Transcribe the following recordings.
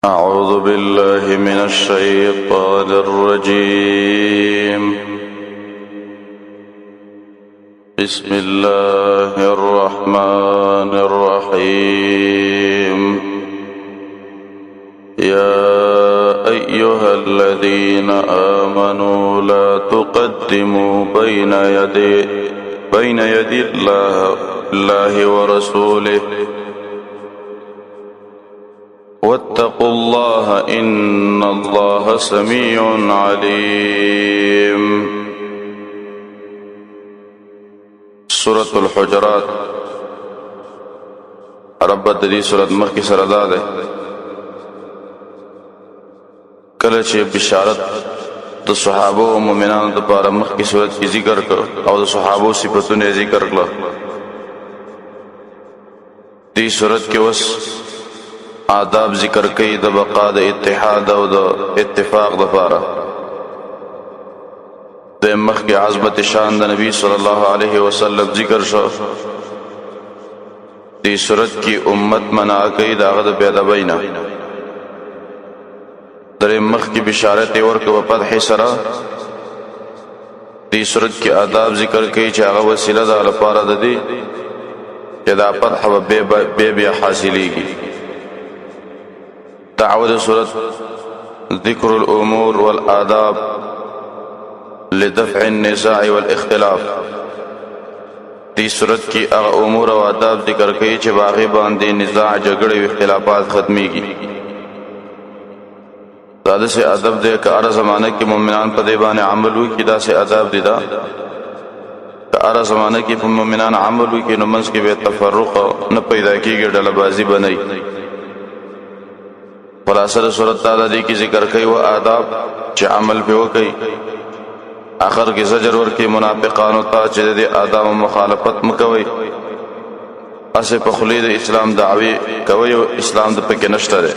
أعوذ بالله من الشيطان الرجيم. بسم الله الرحمن الرحيم. يا أيها الذين آمنوا لا تقدموا بين يدي الله ورسوله واتقوا الله إن الله سميع عليم. سورة الحجرات رب دې سورۃ مخکې سره ده کله چې بشارت د صحابه او مؤمنانو لپاره مخکې سورۃ کې ذکر کړ او د صحابه صفاتونه ذکر کړل. دې سورۃ کې اوس آداب ذکر کئی د بقا د اتحاد او د اتفاق دپاره. د مخکې عظمت شان د نبی صلی الله علیه وسلم ذکر شو. دې صورت کې امت منع کئی د هغه د بې ادبۍ نه. درې مخکې بشارت یې ورکړه په فتح سره. دې صورت کې آداب ذکر کئی چې هغه وسیله ده لپاره د دې چې دا فتح به بیا حاصلیږي. دعوة سورة ذكر الأمور والآداب لدفع النزاع والاختلاف. دی صورت کی اغا امور و آداب ذکر کئی چه باغی باندی نزاع جگڑی و اختلافات ختمی کی. دا سے ادب دے کہ ارہ زمانہ کی مومنان پا دیبان عمل ہوئی کی دا سے ادب دی دا کہ ارہ زمانہ کی مومنان عمل ہوئی کی نمنس کی بے تفرق نہ پیدا کی گی ڈلبازی بنائی. خلاصہ صورت تعالی دی کی ذکر کئی و آداب چه عمل پہ ہو کئی. آخر کی زجر ورکی منافقانو تا چه دی آداب و مخالفت مکوئی. اسے پخلید اسلام دعوی کوئی و اسلام دا پکی نشتا دے.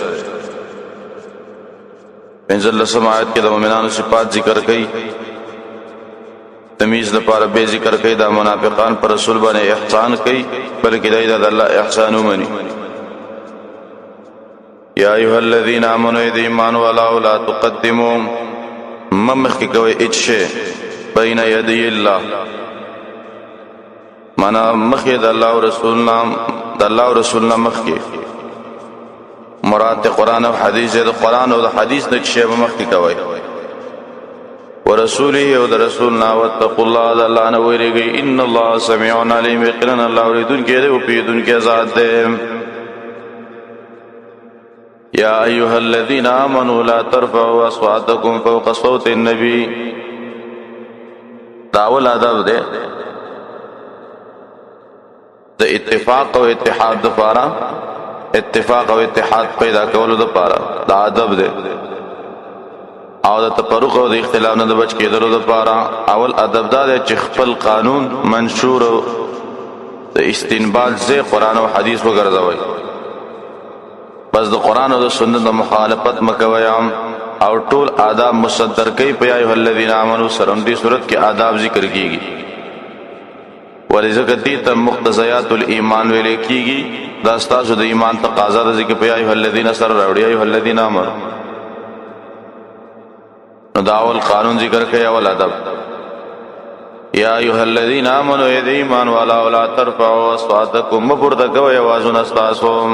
پینزل لسم آیت کے دا مومنان صفات ذکر کئی. تمیز دا پارا بے ذکر کئی دا منافقان پر رسول بانے احسان کئی بلکہ دا اللہ احسانو منی. یا ایوہ الذین آمنوا اید ایمان والاو لا تقدموا ممخ کی کوئی اچھے بین یدی اللہ مانا مخی دا اللہ و رسولنا مخ کی مراد قرآن و حدیث دا قرآن و دا حدیث نچھے مخ کی کوئی و رسولی و دا رسولنا واتقوا اللہ دا اللہ نویرے گئی ان اللہ سمیعون علیم اقلن اللہ وریدن کے دے و پیدن کے ذات دے. یا ایوہ الذین آمنوا لا ترفعوا اصواتکم فوق صوت النبی. داول آداب دے دا اتفاق و اتحاد دا پارا اتفاق و اتحاد پیدا کولو دا پارا دا آداب دے او دا تپرق و دا اختلاف نا دا بچ کے درو دا پارا. اول ادب دا دے چی خپل قانون منشور دا استنباط سے قرآن و حدیث وگرزوئی. بس دا قرآن و دا سنت دا مخالفت مکویام اور طول آداب مصدر کئی پیا ایوہ الذین آمنوا سرم دی صورت کے آداب ذکر کی گی. ولی ذکر دی تا مقتضیات الایمان ویلے کی گی دا استاسو دا ایمان تقاضا دا ذکر پیا ایوہ الذین سر روڑی ایوہ الذین آمنوا دا اول قانون ذکر کئی اول ادب. یا ایوہ الذین آمنوا اید ایمان والا ولا ترفعوا اصواتکم مبردگو یوازن استاسو.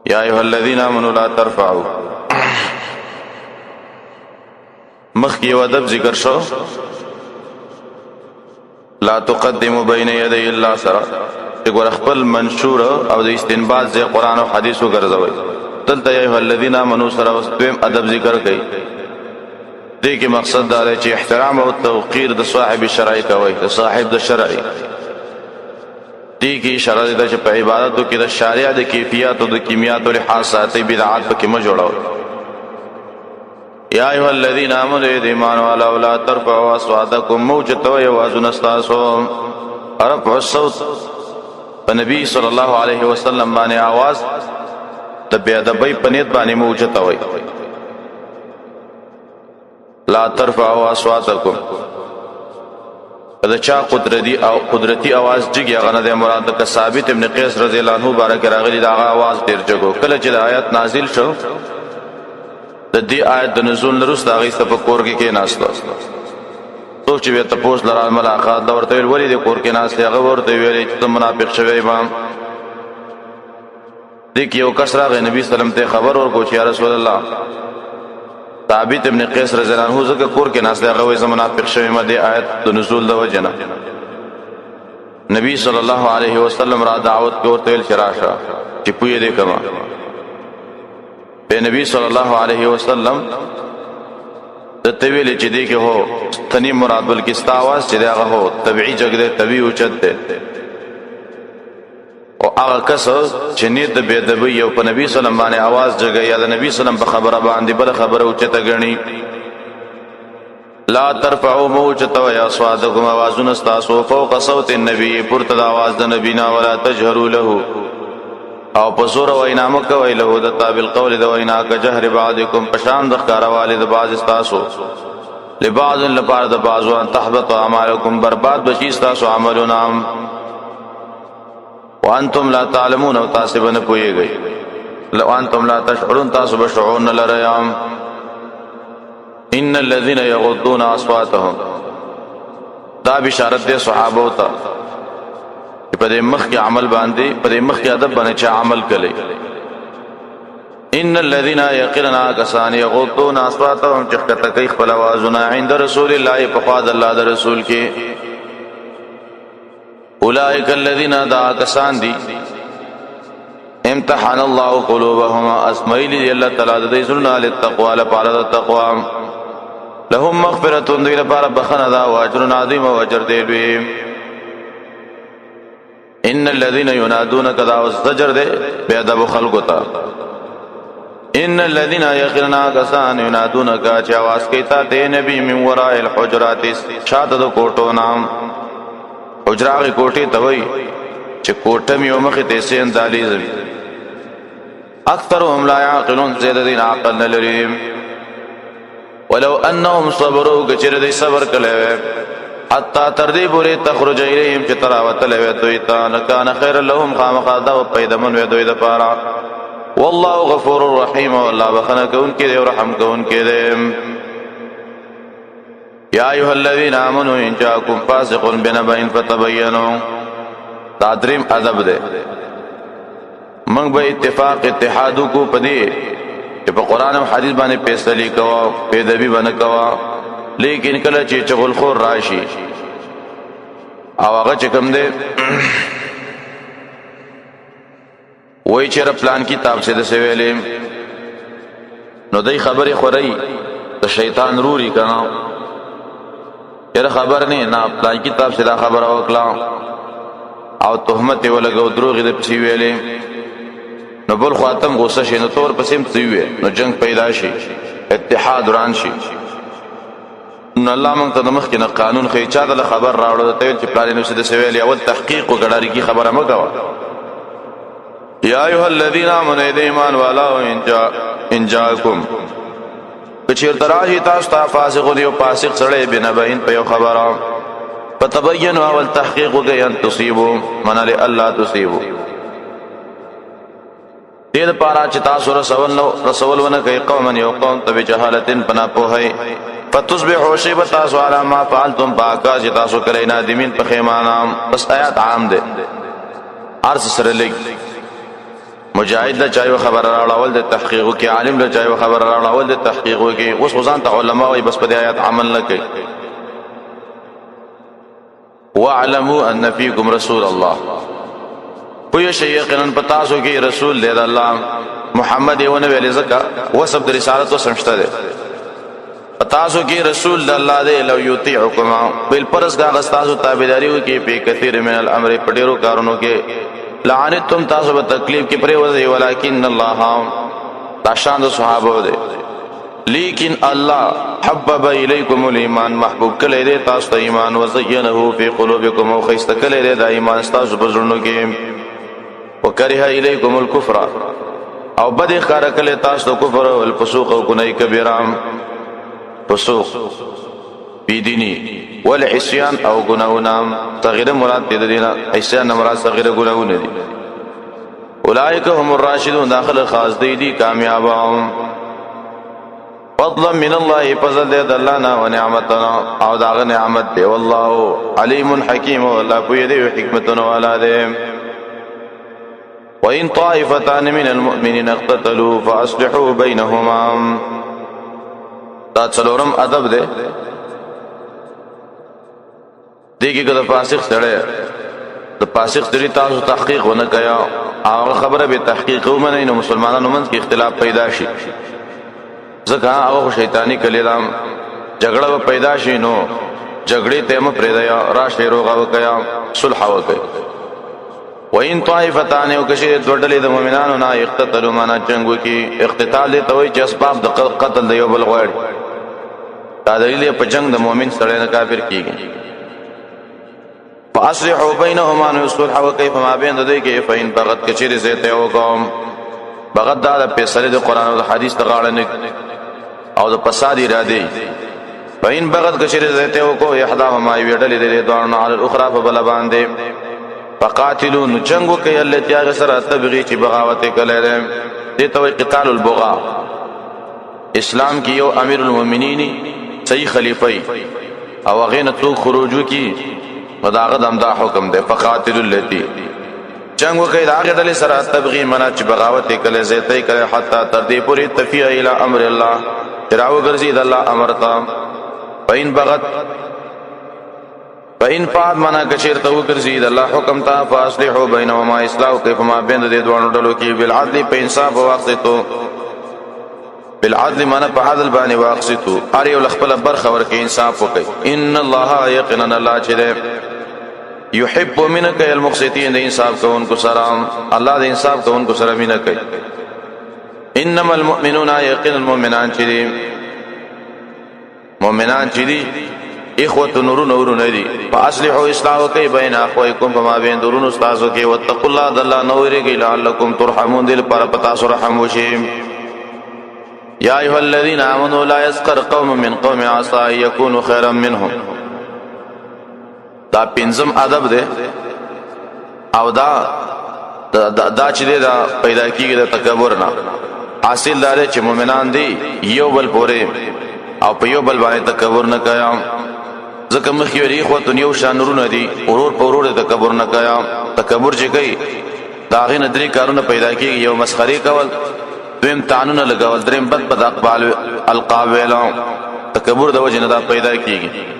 یا ایوہ الذین آمنوا لا ترفعوا مخی و ادب ذکر شو. لا تقدموا بین یدی اللہ سرا ایک ورخپل منشور او دا استنباط زی قرآن و حدیث و گرزوئی. دلتا یا ایوہ الذین آمنوا سرا وستویم ادب ذکر کئی. دیکھ مقصد دارے چی احترام و توقیر دا صاحب شرعی کوئی دا صاحب دا شرعی دی کی اشارہ دیتا چھے پہ عبادتو کی دا شارع دا کیفیات و دا کیمیات و لحاظ ساتی بدعات پا کی مجھوڑا ہوئی. یا ایوہ الذین آمنوا اید ایمان والا ولا ترفعوا اصواتکم موجتو یوازن استاسو. رفع الصوت پا نبی صلی اللہ علیہ وسلم بانے آواز دا بیادبی پنیت بانے موجتو ہوئی. لا ترفعوا اصواتکم دا چا قدرتی آواز جگی هغه نه دی مراد. د ثابت ابن قیس رضی الله عنه بارک راغلی دا آواز ډیر جګو. کله چې د آیت نازل شو د دې آیت د نزول وروسته هغه تفکر کې ناشته څوک چې به تاسو لاره ملاقات دا ورته ویل د کور کې ناس هغه ورته ویل چې منافق شوی امام دیک یو کس راغی نبی سلام ته خبر ورکو چې یا رسول الله ثابت ابن قیس رضی الله عنه زکه کور کې ناس هغه وې منافق شوی ما د آیت د نزول د وجنه نبی صلی الله علیه وسلم را دعوت ورته ویل شراشه چې پوی دې کما په نبی صلی الله علیه وسلم د تویل چې دی کې هو تنی مراد بلکې ستا आवाज چې هغه هو طبيعي جګړه طبيعي اوچت ده او هغه کس چې نه د بيدبي یو په نبی صلی الله علیه आवाज جګه یا د نبی صلی الله په خبره باندې بل خبره اوچته غني لا ترفعوا موجت ويا اصواتكم आवाजون استاسو فوق صوت النبي پرته د आवाज د نبی نه ولا تجهروا له او پسور وینا مکوی له د تابل قول د وینا ک جهر بعضکم پشان د ښکارا والد بعض استاسو لبعض لپاره د بعضو ان تحبط اعمالکم برباد بشي استاسو عملنا وانتم لا تعلمون او تاسو نه پويږئ لو انتم لا تشعرون تاسو بشعور لريام ان الذين يغضون اصواتهم دا بشارت دے صحابه ته په دې مخ کې عمل باندې په دې مخ کې ادب باندې چې عمل کړي ان الذين يقرنا كسان يغضون اصواتهم چخته کوي خپل आवाजونه عند رسول الله په خوا د الله د رسول کې اولئک الذين دا کسان دي امتحان الله قلوبهم اسماء الله تعالی د زړه له تقوا لپاره د تقوا لهم مغفرة دوی لپاره بخنه دا او اجر عظیم او اجر دی لوی ان الذين ينادونك دا والزجر دے بے ادب خلقو تا ان الذين يقرنا كسان ينادونك چا आवाज کیتا تے نبی من وراء الحجرات شاد دو کوټو نام حجراغ کوټی توي چې کوټه میو مخ ته سین دالیز اکثرهم لا يعقلون زید دین عقل نلریم ولو انهم صبروا کچره دی صبر کړي حتا تردی پوری تخرج الیهم چې تراوت له دوی ته نکان خیر لهم خامخدا او پیدمن و دوی د پاره والله غفور الرحیم والله بخنه کون کې دی او رحم کون کې دی یا ایها الذین آمنوا ان جاءکم فاسق بنبأ فتبینوا تادریم ادب ده موږ به اتحاد کو پدې چې په قران او حدیث باندې فیصله کوو په ادبی باندې کوو لیکن کله چې چغل خور راشي او هغه چې کوم دی وای چې پلان کتاب څه د سویلې نو دای خبرې خوري ته شیطان روري کنا یره خبر نه پلان کتاب څه دا خبر وکړه او تهمت ولګو دروغ دې پسی ویلې نو بل خاتم غوسه شي نو تور پسیم تیوي نو جنگ پیدا شي اتحاد وران شي نو الله مونږ ته د مخ کې قانون خې چا د خبر راوړل ته چې پلان نو څه د سویل او تحقیق وکړی کی خبره مګوا یا ایها الذین آمنوا ایمان والا ان جاءکم کچیر تراجی تاسو ته فاسق دی او فاسق سره بنبین په خبره فتبینوا والتحقیق وکي ان تصيبوا من الله تصيبوا دې لپاره چې تاسو رسول ونه کوي قوم یو قوم ته جهالتن پنا پوهي فتصبحوا شيبتا سوالا ما فعلتم باکا چې تاسو کړی نادمین په خیمانه بس آیات عام ده ارس سره لګ مجاهد له چایو خبر راول د تحقیق کې عالم له چایو خبر راول د تحقیق کې اوس وزان ته علما وي بس په آیات عمل نه کوي واعلموا ان فيكم رسول الله پوی شیخن پتاسو کې رسول دی الله محمد یونه ویل زکا وسب د رسالت او سمشته ده پتاسو کې رسول الله دی لو یطیعکم بل پرس کا غستاسو تابعداریو کې په کثیر من الامر پډیرو کارونو کې لعنتم تاسو په تکلیف کې پرې وځي ولکن الله تاشان د صحابه ده لیکن الله حبب الیکم الایمان محبوب کړي دې تاسو ته ایمان وزینه فی قلوبکم او خیست کړي دې د ایمان تاسو په زړونو کې وکره الیکم الکفر او بد اخار کړي تاسو د کفر او الفسوق او ګنای کبیره فسوق بی دینی والعصيان او گناهونه صغیره مراد دې دینه عصيان مراد صغیره گناهونه دي اولئک هم الراشدون داخل خاص دي کامیابون فضلا من الله فضل دې الله نه او نعمتنا او داغه نعمت دی والله علیم حکیم والله په دې حکمتونه والا دی وان طائفتان من المؤمنين اقتتلوا فاصلحوا بينهما دا څلورم ادب دی دیګه د فاسق سره د فاسق سره تاسو تحقیق ونه کیا او خبره به تحقیق ومنه نو مسلمانانو منځ کې اختلاف پیدا شي ځکه هغه شیطانی کلام جګړه پیدا شي نو جګړې ته م پرېدایا راشي روغه وکیا صلح وکي وین طائفتان او کشیر دوړلې د مؤمنانو نه اقتتلوا معنا جنگ وکي اقتتال دي توي چې اسباب د قتل دی یو بل غوړي دا دلیل په جنگ د مؤمن سره نه کافر کیږي فاصلحوا بينهما نصلح وكيف ما بين ذي کې فین بغت کچیر زيته او قوم بغت دا په سره د قران او حديث تغاړنه او د فساد اراده فین بغت کچیر زيته او کو احداهما ویډلې د دوه على الاخرى فبل باندې فقاتلون جنگو کوي التي غسر تبغي چې بغاوت کله دې ته قتال البغاء اسلام کې یو امیر المؤمنین صحیح خلیفہ او غینه تو خروجو کې خداغه دمدا حکم دی فقاتل التي جنگو کوي دا غدل سره تبغي منا چې بغاوت کله زیته کله حتا تر دې پوری تفیع الى امر الله تراو ګرځي د الله امر تا پاین بغت فإن فعد منا کشیر تو ګرځي د الله حکم تا فاصلحوا بينهما اصلاح كيف ما بين دې دوه ډلو کې بالعدل په انصاف واقعتو بالعدل منا په عدل باندې واقعتو ار یو خپل برخه ورکې انصاف وکي ان الله یقینا الله چې يحب منك المقسطين د انصاف کوونکو سره الله د انصاف کوونکو سره مینا کوي انما المؤمنون يقين المؤمنان چې مؤمنان چې اخوه نور نور ندي فاصلحوا اصلاح کوي بین اخويكم فما بين درون استادو کې واتقوا الله الله نورږي لعلكم ترحمون دل پر پتا سره رحم وشي يا ايها الذين امنوا لا يسخر قوم من قوم عسى ان يكونوا خيرا منهم دا پنځم ادب دی او دا چې دا پیدا کیږي د تکبر نه حاصل دار چې مؤمنان دي یو بل پورې او په یو بل باندې تکبر نه کوي ځکه مخ یو ریخو دنیو شانورونه دي اورور پورور تکبر نه کوي تکبر چې کوي دا غي ندري کارونه پیدا کیږي یو مسخري کول دویم تانونه لګول دریم بد اقبال القاب ویلا تکبر د وجه نه دا پیدا کیږي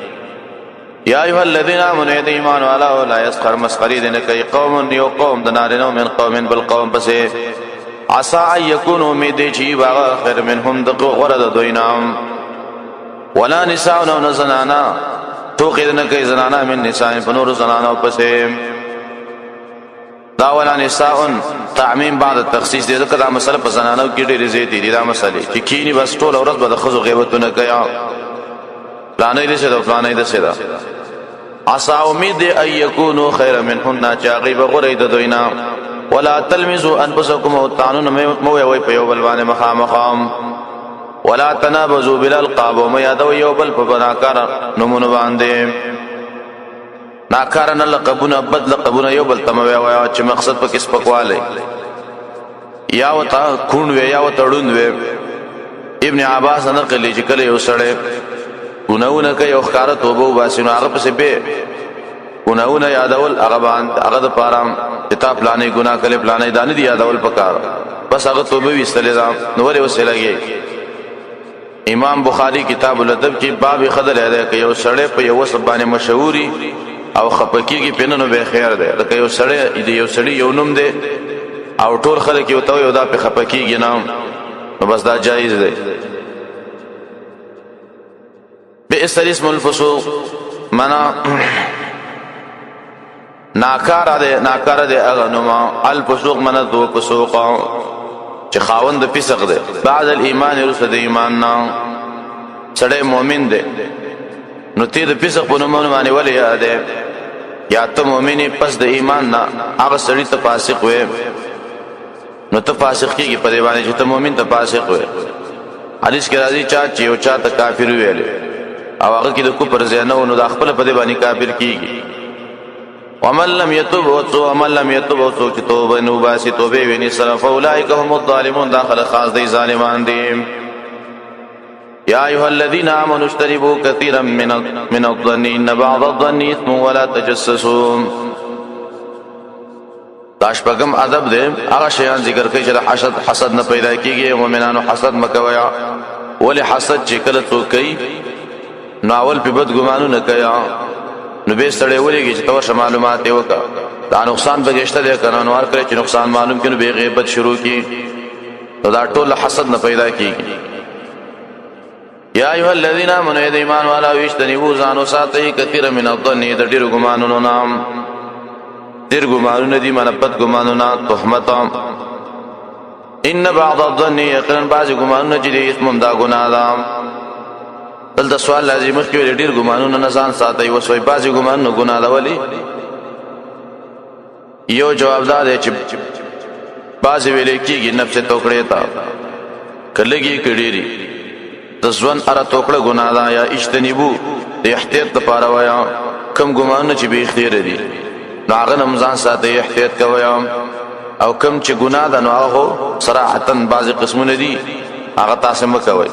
یا ایها الذين امنوا ایمان والا لا يسخر مسخري دین کوي قوم یو قوم د نارینو من قوم بل قوم پسې عسى ان يكونوا امید چی باغ خیر منهم دغه غرض دوینام ولا نساء نو زنانا توقید نه کوي زنانا من نساء فنور زنانا پسې دا ولا نساء تعمیم بعد التخصیص دې ځکه دا مسله په زنانو کې ډېرې زیاتې دي دا مسله چې کینی بس ټول اورت به د خزو غیبتونه کوي پلانې دې څه دا پلانې دې څه دا عسى امید ان يكونوا خير منهن چاغي بغرید دوینا ولا تلمزوا انفسكم وتعنون مو وي په یو بل باندې مخامخام ولا تنابزوا بالالقاب وما يدوا یو بل په بناکار نمونه باندې ناکارن لقبونه بد لقبونه یو بل تم وي چې مقصد په کس پکواله یا وتا کون وي یا وتړون وي ابن عباس نقل چې کله یو سړی ونهونه کوي او ښکارا توبه واسینو هغه پسې به ونهونه یادول هغه باندې هغه د پارام کتاب پلانې ګناه کله پلانې دانه دی یادول پکار بس هغه توبه وستلې نو ور وسلګي امام بخاری کتاب الادب کې باب خضر ادا کوي او سړی په یو سبانه مشهوري او خپکیږي پیننو به خیر ده لکه یو سړی یو نوم ده او ټول خلک یو ته یو دا په خپکیږي نام نو بس دا جایز ده بئس الاسم الفسوق منا ناکار ده اغنما الفسوق منا دو فسوق چې خاوند فسق ده بعد الايمان رسد ایمان نا سړی مؤمن ده نو تی د فسق په نوم باندې ولې یاده یا ته مؤمن پس د ایمان نا هغه سړی ته فاسق وي نو ته فاسق کیږي په دی باندې چې ته مؤمن ته فاسق وي حدیث کې راځي چې یو چا ته کافر ویل او هغه کې د کفر زینو نو د خپل په دې باندې کافر کیږي ومن لم يتوب وسو چې توبه نو باسي توبه ویني سره فاولئک هم الظالمون داخل خاص دی ظالمان دي یا ایها الذين امنوا اجتنبوا كثيرا من الظن ان بعض الظن اثم ولا تجسسوا داشپغم ادب دې هغه شیان ذکر کوي چې حسد نه پیدا کیږي مؤمنانو حسد مکویا ولی حسد چې کله څوک کوي ناول په بد ګمانو نه کوي نو به سړی ولېږي چې تاسو معلومات یې وکړه دا نقصان بغشته دی قانون ور کړی چې نقصان معلوم کینو به غیبت شروع کی نو دا ټول حسد نه پیدا کیږي یا ایها الذین آمنوا ایمان والا ویشتنبوا ځانو ساتي کثیر من الظن د ډیر ګمانونو نام ډیر ګمانونه دي منبت ګمانونه تهمت ان بعض الظن یقینا بعض ګمانونه چې اسم دا ګناه ده دلته سوال لازم مخکې ډیر ګمانونه نه ځان ساتي وسوي بعض ګمانونه ګناه ده ولی یو جواب دا دی چې بعض ویل کېږي نفس توکړې تا کلهږي کډيري د ځوان اره توکړه ګناه ده یا اجتنبو د احتیاط لپاره وایا کم ګمانونه چې به اختیار دي نو هغه نمځان ساتي احتیاط کوي او کم چې ګناه ده نو هغه صراحتا بعض قسمونه دي هغه تاسو مکوي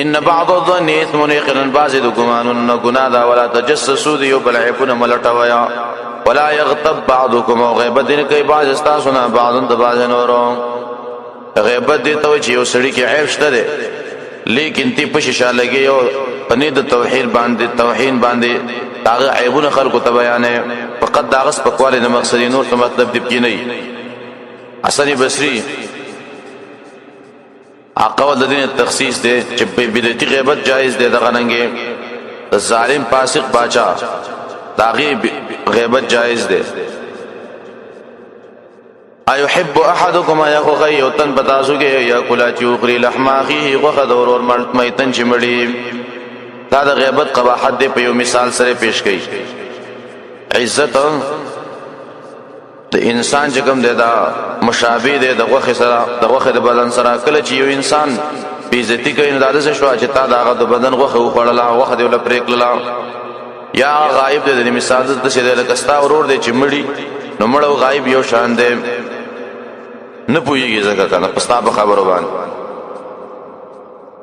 ان بعض الظن اثم يقين بعض الګمانون ګناه ده ولا تجسسوا دی بل عيبون ملټویا ولا يغتب بعضكم غیبت دین کوي بعض استاسو نه بعضن د بعض نورو غیبت دی ته چې یو سړی کې عیب شته ده لیکن تی په شیشه لګي یو پنی د توحید باندې هغه عیبونه خلکو ته بیانې فقط داغس په کواله د مقصد نور ته مطلب دی کې نه حسن بصری عقاول د دین تخصیص دی چې بدعتي غیبت جایز دی دغه ننګي ظالم فاسق باچا داغي غیبت جایز دی ايحب احدكم ياخذ يوتن بتاسو کې یا کلا چوغري لحم اخيه غخذ اور ميتن چمړي دا د غیبت قباحت دی په یو مثال سره پیش کړي عزت د انسان چې کوم دی دا مشابه دی د غوخه سره د غوخه د بدن سره کله چې یو انسان بی عزتی کوي نو دا څه شو چې تا داغه د بدن غوخه وخړلا غوخه دی ول پریکلا یا غایب دی د مثال د څه دی لکستا ورور دی چې مړی نو مړو غایب یو شان دی نه پويږي ځکه کنه پستا په خبرو باندې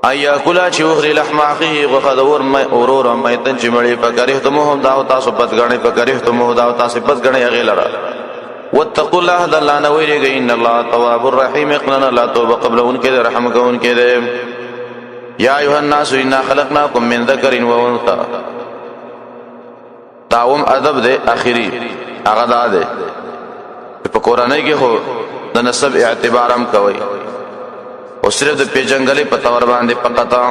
ایا کلا چې وخري لحم اخيه غوخه د ورور مېتن چې مړی په کړي ته مو دا او تاسو بدګنې په کړي ته مو دا او تاسو بدګنې غیلره واتقوا الله ذلا نويري ان الله تواب الرحيم اقنا لا توبه قبل ان كده رحم كون كده يا ايها الناس انا خلقناكم من ذكر وانثى داوم ادب ده اخري هغه ده په قرانه کې هو د نسب اعتبارم کوي او صرف د پیجنګلې په تور باندې پقتا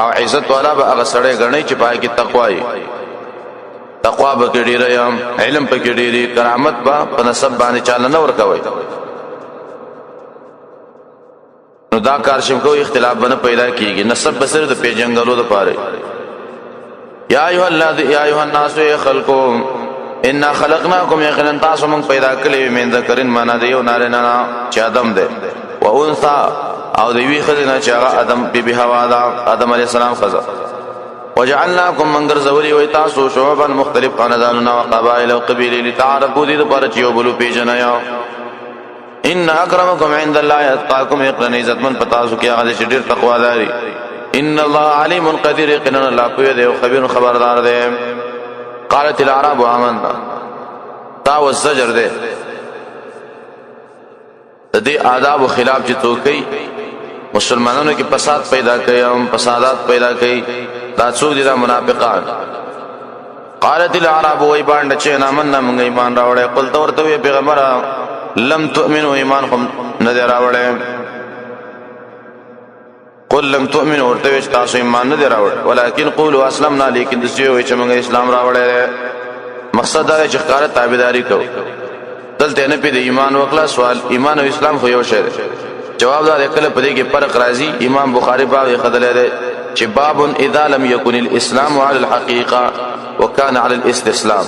او عزت والا به هغه سړی غني چې پای کې تقوی تقوا به کې ډیر علم په کې ډیر کرامت په نسب باندې چاله نه ور کوي نو دا کار شم کوئی اختلاف بنه پیدا کیږي نسب بسر د پیجنګلو د پاره یا ایها الناس خلقو ان خلقناکم یقینا تاسو موږ پیدا کړی من ذکرین معنا دی یو نارینه چې ادم دی و انثى او دی وی خدای چې هغه ادم بی هوا دا ادم علی السلام خزا وجعلناكم منغر زوري و تاسو شعوبا مختلف خانداننا وقبائل وقبيله لتعارفوا دي پر چيو بلو پیجنایا ان اکرمکم عند الله اتقاکم یقینا عزتمن پتاسو کې هغه ډیر تقوا داري ان الله علیم قدیر یقینا الله په دې خبير خبردار دی قالت الاعراب آمنا دا والزجر ده د دې آداب او خلاف چې توکي مسلمانانو کې فساد پیدا کوي او فسادات پیدا کوي دا څوک دي دا منافقان قالت الاعراب وای باندې چې نامن موږ ایمان راوړې قل تو ورته پیغمبر لم تؤمنوا ایمان هم نه راوړې قل لم تؤمنوا ورته تاسو ایمان نه راوړ ولکن قولوا اسلمنا لیکن د څه وای چې موږ اسلام راوړې مقصد دا چې ښکارا تابعداري کو دلته نه په ایمان وکړه سوال ایمان او اسلام خو یو شی جواب دا کله په دې کې فرق راځي امام بخاری باب خدله ده چې باب اذا لم يكن الاسلام على الحقيقه وكان على الاستسلام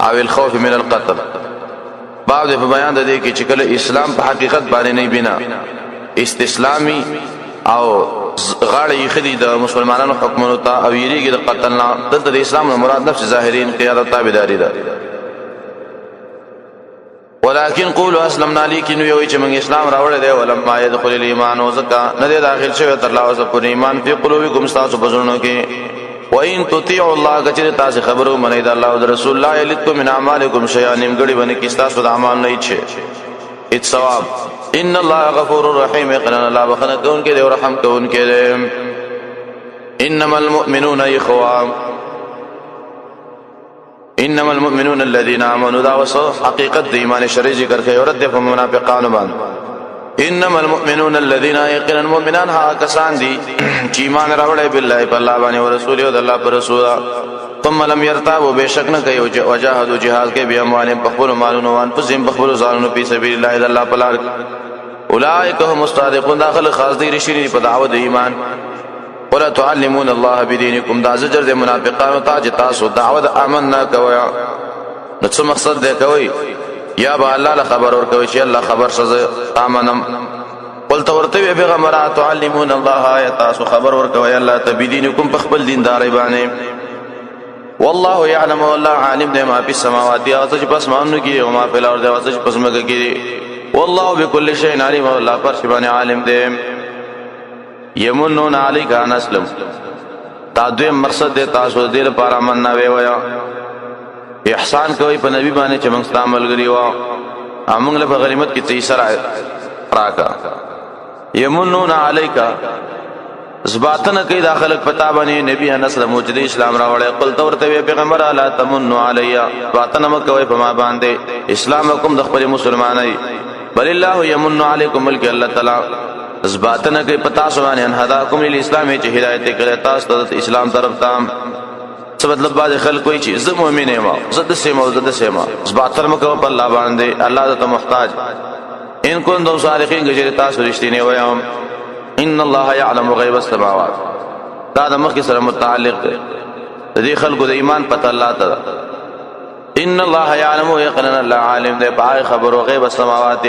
او الخوف من القتل باب دې په بیان ده کې چې کله اسلام په حقیقت باندې نه بنا استسلامي او غاړه خدي د مسلمانانو حکمونو ته او یریږي د قتل نه. دلته د اسلام نه مراد نفس ظاهرین قیادت تابعداري ده. ولكن قولوا اسلمنا لیکن وی چې موږ اسلام راوړل دی ولما يدخل الايمان وزکا نه دی داخل شوی تر لا اوس پر ایمان په قلوبکم تاسو بزرونو کې. وان تطيعوا الله کچره تاسو خبرو منئ د الله او رسول الله یلتکم من اعمالکم شیئا نیمګړي باندې کې تاسو د اعمال نه اچي ات ثواب. ان الله غفور رحیم قرن الله بخنه کون کې دی او رحم کون کې دی. انما المؤمنون اخوان انما المؤمنون الذين امنوا دا وسو حقیقت د ایمان شرعي ذکر کوي اور د منافقانو باندې. انما المؤمنون الذين يقينا المؤمنان ها کسان دي چې ایمان راوړي بالله په الله باندې او رسول او د الله پر رسول ثم لم يرتابوا بشک نه کوي او وجاهدوا جهاد کوي بیا مالهم بخبر مالون وان پسیم بخبر زالون په سبیل الله د الله په لار اولئک هم الصادقون داخل خاص دي رشي په دعوت ایمان. ولا تعلمون الله بدينكم دا زجر د منافقانو ته چې تاسو دعوت آمنا کوي. نو څه مقصد دی کوي یا به الله له خبر ور کوي چې الله خبر سره امنم. قلت ورته پیغمبر تعلمون الله یا تاسو خبر ور کوي الله ته بدينكم په خپل دیندار باندې. والله يعلم والله عالم دی ما په السماوات او څه په اسمانونو کې او ما په الارض او څه په زمکه کې. والله بكل شيء عليم والله پر شی باندې عالم دی. یمنون علیک ان اسلم دا دوی مقصد دی تاسو دې لپاره مننه ویا احسان کوي په نبی باندې چې موږ استعمال غریو موږ له غنیمت کې تیسر راکا. یمنون علیک زباتن کوي داخلك پتا باندې نبی ان اسلم چې اسلام راوړل. قل تورته پیغمبر الا تمنوا علیا باتن مکوي په ما باندې اسلامکم د خپل مسلمانای بل الله یمن علیکم ملک الله تعالی زباتن کوي پتا سوانه ان هداکم للاسلام چې هدایت کړه تاسو ته اسلام طرف ته. څه مطلب باز خلک کوئی چې زه مؤمن یم زه د سیمه زباتن مکو په الله باندې الله ته محتاج. ان کنتم صادقین چې تاسو رښتینی وایم. ان الله يعلم غیب السماوات دا د مخ سره متعلق دی د دې خلکو د ایمان پته الله ته. ان الله يعلم یقینا الله عالم دی په خبر او غیب السماوات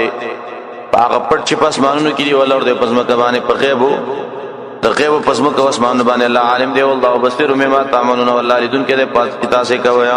هغه پټ چې پس مانونو کې دی ولر د پس مکه باندې په غیبو د غیب پس مکه اسمان باندې الله عالم دی والله بصیر مما تعملون والله لذن کې د پات کتاب سے کوي.